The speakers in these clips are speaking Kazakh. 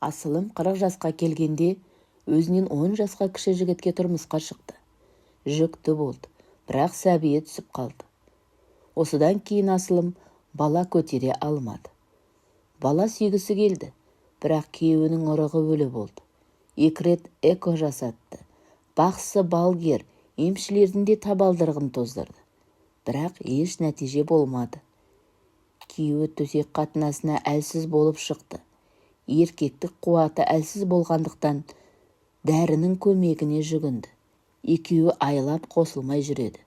Асылым 40 жасқа келгенде өзінен 10 жасқа кіші жігітке тұрмысқа шықты. Жүкті болды, бірақ сәбиі түсіп қалды. Осыдан кейін Асылым бала көтере алмады. Бала сүйгісі келді, бірақ күйеуінің ұрығы өлі болды. 2 рет эко жасатты. Бақсы балгер, емшілердің де табалдырығын тоздырды. Бірақ еш нәтиже болмады. Күйеуі төсек қатынасына әлсіз болып шықты. Еркектік қуаты әлсіз болғандықтан дәрінің көмегіне жүгінді. Екеуі айлап қосылмай жүреді.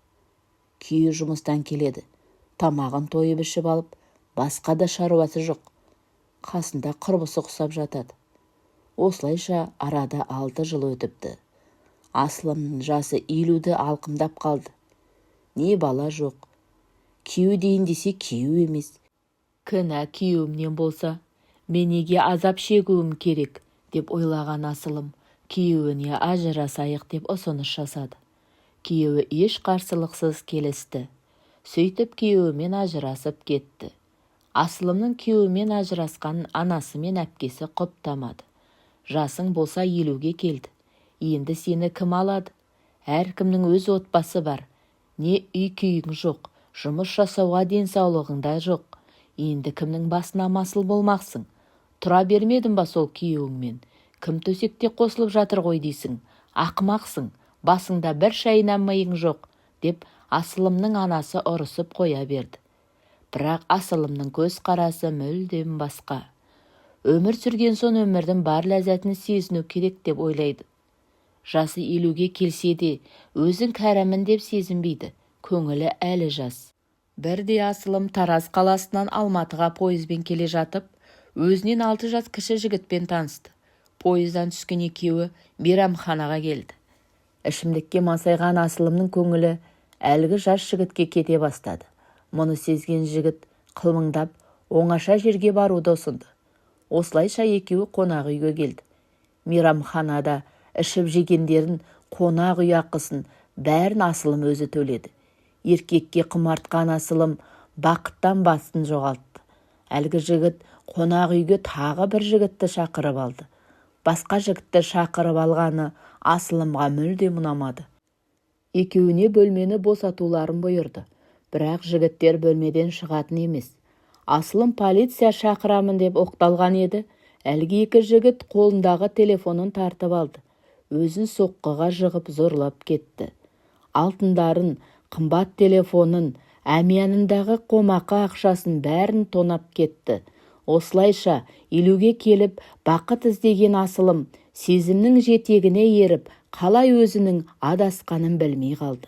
Күйеуі жұмыстан келеді. Тамағын тойып ішіп алып, басқа да шаруасы жоқ. Қасында құрбысы құсап жатады. Осылайша арада 6 жыл өтіпті. Асылымның жасы 50-ді алқымдап қалды. Не бала жоқ. Күйеу дейін десе күйеу емес. Кінә күйеуімнен болса, мен неге азап шегуім керек деп ойлаған Асылым күйеуіне ажырасайық деп ұсыныс жасады. Күйеуі еш қарсылықсыз келісті. Сөйтіп күйеуімен ажырасып кетті. Асылымның күйеуімен ажырасқанын анасы мен әпкесі құптамады. Жасың болса 50-ге келді. Енді сені кім алады? Әркімнің өз отбасы бар. Не үй күйің жоқ, жұмыс жасауға денсаулығың да жоқ. Енді кімнің басына масыл болмақсың? Тұра бермедің ба сол күйеуіңмен? Кім төсекте қосылып жатыр ғой дейсің? Ақымақсың, басыңда бір шайнан миың жоқ, деп Асылымның анасы ұрысып қоя берді. Бірақ Асылымның көз қарасы мүлдем басқа. Өмір сүрген соң өмірдің бар ләззатын сезіну керек деп ойлайды. Жасы 50-ге келсе де, өзін кәрімін деп сезінбейді. Көңілі әлі жас. Бірде Асылым Тараз қаласынан Алматыға пойызбен келе жатып, өзінен 6 жас кіші жігітпен танысты. Пойыздан түскен екеуі мейрамханаға келді. Ішімдікке масайған Асылымның көңілі әлгі жас жігітке кете бастады. Мұны сезген жігіт қылмыңдап оңаша жерге баруды ұсынды. Осылайша екеуі қонақ үйге келді. Мейрамханада ішіп жегендерін, қонақ үй ақысын бәрін Асылым өзі төледі. Еркекке құмартқан Асылым бақыттан басын жоғалтты. Әлгі жігіт қонақ үйге тағы бір жігітті шақырып алды. Басқа жігітті шақырып алғаны Асылымға мүлдем ұнамады. Екеуіне бөлмені босатуларын бұйырды. Бірақ жігіттер бөлмеден шығатын емес. Асылым полиция шақырамын деп оқталған еді. Әлгі 2 жігіт қолындағы телефонын тартып алды. Өзін соққыға жығып зорлап кетті. Алтындарын, қымбат телефонын, әмиянындағы қомақы ақшасын бәрін тонап кетті. Осылайша 50-ге келіп бақыт іздеген Асылым сезімнің жетегіне еріп, қалай өзінің адасқанын білмей қалды.